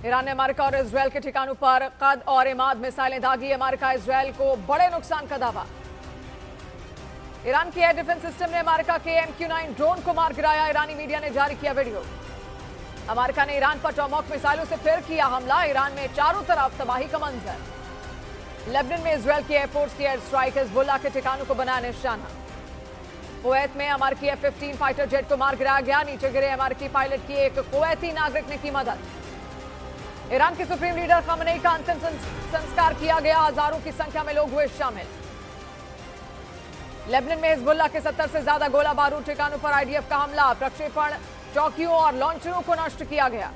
Iran ने America और Israel के ठिकानों पर कद और इमाद मिसाइलें दागी। अमेरिका इजरायल को बड़े नुकसान का दावा। ईरान की एयर डिफेंस सिस्टम ने अमेरिका के MQ-9 ड्रोन को मार गिराया। ईरानी मीडिया ने जारी किया वीडियो। अमेरिका ने ईरान पर टॉमहॉक मिसाइलों से फिर किया हमला। ईरान में चारों तरफ तबाही का मंजर। लेबनान में इजरायल की एयरफोर्स की एयर स्ट्राइक हिजबुल्लाह के ठिकानों को बनाया निशाना। कुवैत में अमेरिकी F-15 फाइटर जेट को मार गिराया गया। नीचे गिरे अमेरिकी पायलट की एक कुवैती नागरिक ने की मदद। ईरान के सुप्रीम लीडर खamenei का अंतिम संस्कार किया गया। हजारों की संख्या में लोग हुए शामिल। लेबनान में हिजबुल्लाह के 70 से ज्यादा गोला बारूद ठिकानों पर IDF का हमला। प्रक्षेपण चौकियों और लॉन्चरों को नष्ट किया गया।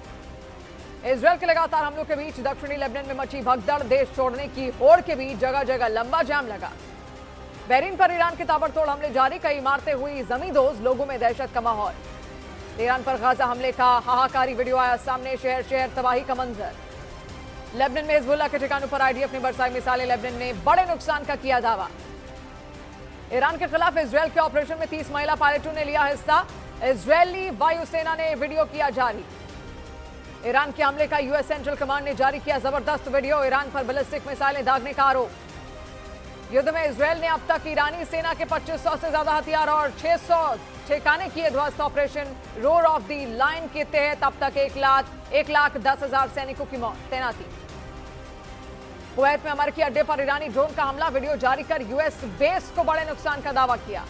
इजरायल के लगातार हमलों के बीच दक्षिणी लेबनान में मची भगदड़। देश छोड़ने की होड़ के बीच जगह जगह लंबा जाम लगा। बहरीन पर ईरान के ताबड़तोड़ हमले जारी। कई इमारतें हुई जमींदोज। लोगों में दहशत का माहौल। ईरान पर गाजा हमले का हाहाकारी वीडियो आया सामने। शहर शहर तबाही का मंजर। लेबनान में हिजबुल्लाह के ठिकानों पर IDF ने बरसाई मिसाइलें। लेबनान में बड़े नुकसान का किया दावा। ईरान के खिलाफ इजरायल के ऑपरेशन में 30 महिला पायलटों ने लिया हिस्सा। इजरायली वायुसेना ने वीडियो किया जारी। ईरान के हमले का US सेंट्रल कमांड ने जारी किया जबरदस्त वीडियो। ईरान पर बैलिस्टिक मिसाइलें दागने का आरोप। युद्ध में इजरायल ने अब तक ईरानी सेना के 2500 से ज्यादा हथियार और 600 ठिकाने किए ध्वस्त। Operation roar of the line के तहत अब तक 1,10,000 सैनिकों की तैनाती। कुवैत में अमेरिकी अड्डे पर ईरानी ड्रोन का हमला। वीडियो जारी कर US बेस को बड़े नुकसान का दावा किया।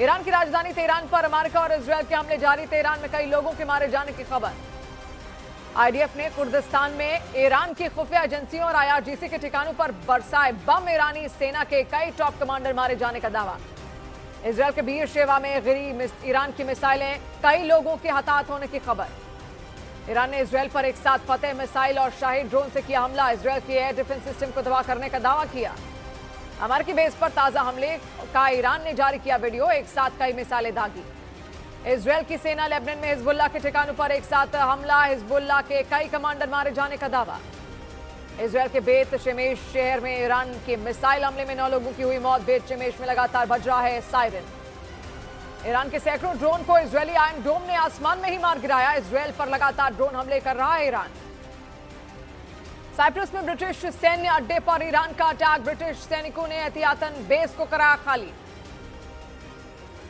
ईरान की राजधानी तेहरान पर अमेरिका और इजरायल के हमले जारी। तेहरान में कई लोगों के मारे जाने की खबर। IDF ने कुर्दिस्तान में ईरान की खुफिया एजेंसियों और IRGC के ठिकानों पर बरसाए बम। ईरानी सेना के कई टॉप कमांडर मारे जाने का दावा। इजरायल के बीर शेवा में गिरी ईरान की मिसाइलें। कई लोगों के हताहत होने की खबर। ईरान ने इजरायल पर एक साथ फतेह मिसाइल और शाहिद ड्रोन से किया हमला। इजरायल की एयर डिफेंस सिस्टम को तबाह करने का दावा किया। अमेरिकी बेस पर ताजा हमले का ईरान ने जारी किया वीडियो। एक साथ कई मिसाइलें दागी। इजरायल की सेना लेबनान में हिजबुल्लाह के ठिकानों पर एक साथ हमला। हिजबुल्लाह के कई कमांडर मारे जाने का दावा। इजरायल के बेत शेमेश शहर में ईरान के मिसाइल हमले में 9 लोगों की हुई मौत। बेत शेमेश में लगातार बज रहा है सायरन। ईरान के सैकड़ों ड्रोन को इजरायली आयरन डोम ने आसमान में ही मार गिराया। इजरायल पर लगातार ड्रोन हमले कर रहा है ईरान। साइप्रस में ब्रिटिश सैन्य अड्डे पर ईरान का अटैक। ब्रिटिश सैनिकों ने एहतियातन बेस को कराया खाली।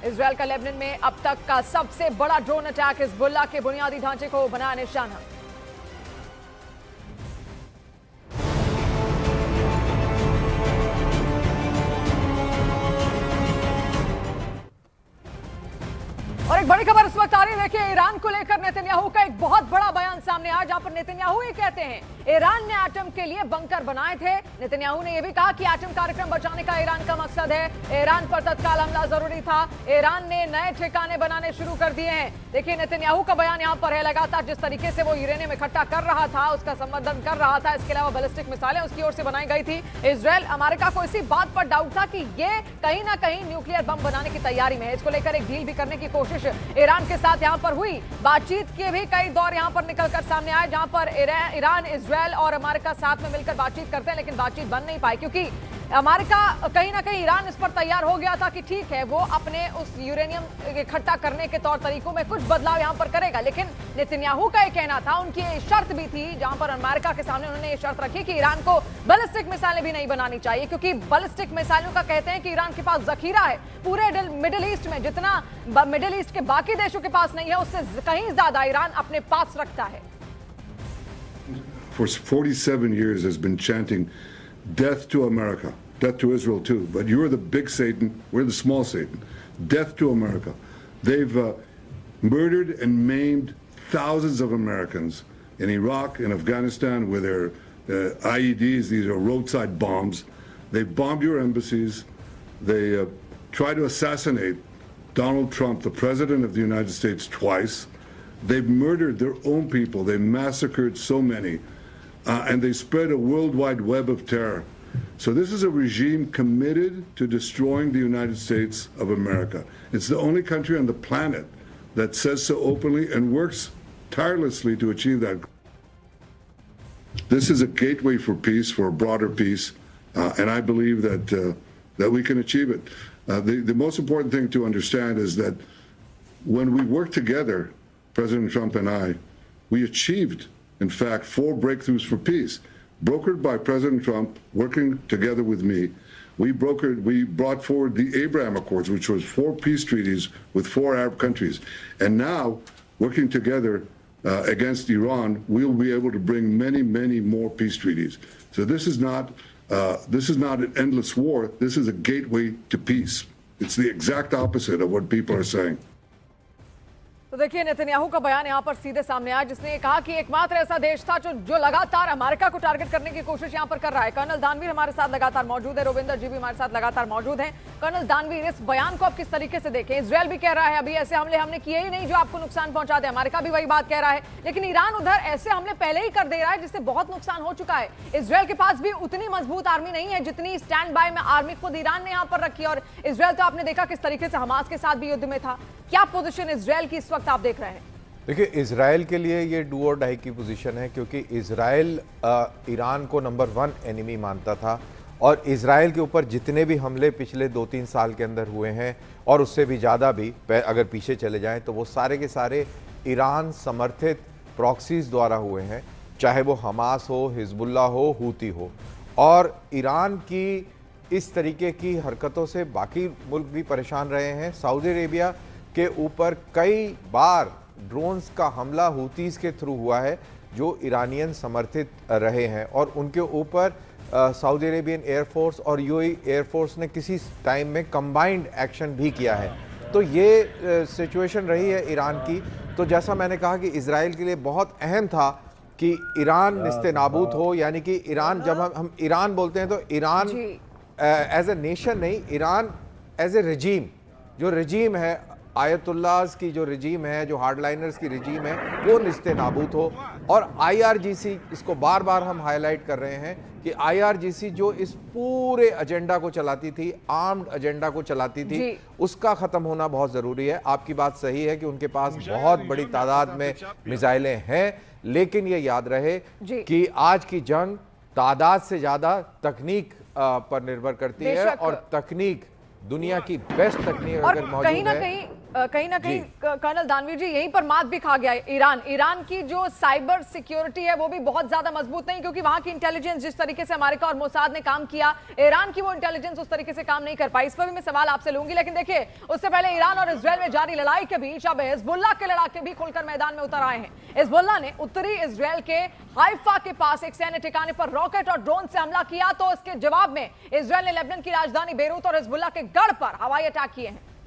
इजरायल का लेबनान में अब तक का सबसे बड़ा ड्रोन अटैक। हिजबुल्लाह के बुनियादी ढांचे को बनाया निशाना। और एक बड़ी खबर इस वक्त आ रही है। देखिए, ईरान को लेकर नेतन्याहू का एक बहुत बड़ा बयान सामने आया, जहां पर नेतन्याहू ये कहते हैं ईरान ने एटम के लिए बंकर बनाए थे। नेतन्याहू ने यह भी कहा कि एटम कार्यक्रम बचाने का ईरान का मकसद है। ईरान पर तत्काल हमला जरूरी था। ईरान ने नए ठिकाने बनाने शुरू कर दिए हैं। देखिए, नेतन्याहू का बयान यहां पर है। लगातार जिस तरीके से वो यूरेनियम इकट्ठा कर रहा था, उसका संवर्धन कर रहा था। इसके अलावा बैलिस्टिक मिसाइलें उसकी ओर से बनाई गई थी। इजरायल अमेरिका को इसी बात पर डाउट था कि ये कहीं ना कहीं न्यूक्लियर बम बनाने की तैयारी में है। इसको लेकर एक डील भी करने की कोशिश ईरान के साथ यहां पर हुई। बातचीत के भी कई दौर यहां पर निकलकर सामने आए, जहां पर ईरान, इजरायल और अमेरिका साथ में मिलकर बातचीत करते हैं, लेकिन बातचीत बन नहीं पाई, क्योंकि अमेरिका कहीं ना कहीं ईरान इस पर तैयार हो गया था कि ठीक है, वो अपने उस यूरेनियम इकट्ठा करने के तौर तरीकों में कुछ बदलाव यहां पर करेगा। लेकिन नेतन्याहू का ये कहना था, उनकी ये शर्त भी थी, जहां पर अमेरिका के सामने उन्होंने ये शर्त रखी कि ईरान को बैलिस्टिक मिसाइलें भी नहीं बनानी चाहिए, क्योंकि बैलिस्टिक मिसाइलों का कहते हैं कि ईरान के पास जखीरा है। पूरे मिडिल ईस्ट में जितना मिडिल ईस्ट के बाकी देशों के पास नहीं है, उससे कहीं ज्यादा ईरान अपने पास रखता है। For 47 years has been chanting death to America, death to Israel too, but you're the big Satan, we're the small Satan. Death to America. They've murdered and maimed thousands of Americans in Iraq and Afghanistan with their IEDs. These are roadside bombs. They bombed your embassies. They tried to assassinate Donald Trump, the President of the United States, twice. They've murdered their own people. They massacred so many. And they spread a worldwide web of terror. So this is a regime committed to destroying the United States of America. It's the only country on the planet that says so openly and works tirelessly to achieve that. This is a gateway for peace, for a broader peace, and I believe that that we can achieve it. The most important thing to understand is that when we work together, President Trump and I, we achieved in fact, 4 breakthroughs for peace, brokered by President Trump, working together with me. We brought forward the Abraham Accords, which was 4 peace treaties with 4 Arab countries. And now, working together against Iran, we'll be able to bring many, many more peace treaties. So this is not an endless war. This is a gateway to peace. It's the exact opposite of what people are saying. तो देखिए Netanyahu का बयान यहाँ पर सीधे सामने आया, जिसने ये कहा कि एकमात्र ऐसा देश था जो लगातार अमेरिका को टारगेट करने की कोशिश यहाँ पर कर रहा है। कर्नल दानवीर हमारे साथ लगातार मौजूद है, रोविंदर जी भी हमारे साथ लगातार मौजूद हैं। कर्नल दानवीर, इस बयान को आप किस तरीके से देखें? इजरायल भी कह रहा है अभी ऐसे हमले हमने किए ही नहीं जो आपको नुकसान पहुंचा दे, अमेरिका भी वही बात कह रहा है, लेकिन ईरान उधर ऐसे हमले पहले ही कर दे रहा है जिससे बहुत नुकसान हो चुका है। इजरायल के पास भी उतनी मजबूत आर्मी नहीं है जितनी स्टैंड बाय में आर्मी खुद ईरान ने यहाँ पर रखी है, और इजरायल तो आपने देखा किस तरीके से हमास के साथ भी युद्ध में था। क्या पोजीशन इजरायल की इस वक्त आप देख रहे हैं? देखिए, इजराइल के लिए ये डू और डाई की पोजीशन है, क्योंकि इजराइल ईरान को नंबर 1 एनिमी मानता था, और इजराइल के ऊपर जितने भी हमले पिछले 2-3 साल के अंदर हुए हैं और उससे भी ज़्यादा भी अगर पीछे चले जाएं तो वो सारे के सारे ईरान समर्थित प्रॉक्सीज द्वारा हुए हैं, चाहे वो हमास हो, हिजबुल्ला हो, हूती हो। और ईरान की इस तरीके की हरकतों से बाकी मुल्क भी परेशान रहे हैं। सऊदी अरेबिया के ऊपर कई बार ड्रोन्स का हमला हूतीज़ के थ्रू हुआ है जो ईरानियन समर्थित रहे हैं, और उनके ऊपर सऊदी अरेबियन एयरफोर्स और यूएई एयरफोर्स ने किसी टाइम में कंबाइंड एक्शन भी किया है। तो ये सिचुएशन रही है ईरान की। तो जैसा मैंने कहा कि इजराइल के लिए बहुत अहम था कि ईरान निस्ते-नाबूद हो, यानी कि ईरान, जब हम ईरान बोलते हैं तो ईरान एज ए नेशन नहीं, ईरान एज ए रजीम, जो रजीम है आयतुल्लाहs की जो रजीम है, जो हार्डलाइनर्स की रजीम है, वो निस्ते-नाबूद हो। और IRGC, इसको बार बार हम हाईलाइट कर रहे हैं कि IRGC जो इस पूरे एजेंडा को चलाती थी, आर्म्ड एजेंडा को चलाती थी, उसका ख़त्म होना बहुत ज़रूरी है। आपकी बात सही है कि उनके पास बहुत बड़ी तादाद में मिसाइलें हैं, लेकिन ये याद रहे कि आज की जंग तादाद से ज़्यादा तकनीक पर निर्भर करती है, और तकनीक दुनिया की बेस्ट तकनीक अगर मौजूद है। कहीं ना कहीं कर्नल दानवीर जी, यहीं पर मात भी खा गया है ईरान की जो साइबर सिक्योरिटी है वो भी बहुत ज्यादा मजबूत नहीं, क्योंकि वहां की इंटेलिजेंस जिस तरीके से अमेरिका और मोसाद ने काम किया, ईरान की वो इंटेलिजेंस उस तरीके से काम नहीं कर पाई। इस पर भी मैं सवाल आपसे लूंगी, लेकिन देखिए उससे पहले ईरान और इजरायल में जारी लड़ाई के बीच अब हिजबुल्लाह के लड़ाके भी खुलकर मैदान में उतर आए हैं। हिजबुल्लाह ने उत्तरी इजरायल के हाइफा के पास एक सैन्य ठिकाने पर रॉकेट और ड्रोन से हमला किया, तो इसके जवाब में इजरायल ने लेबनान की राजधानी बेरूत और हिजबुल्लाह के गढ़ पर हवाई अटैक किए हैं।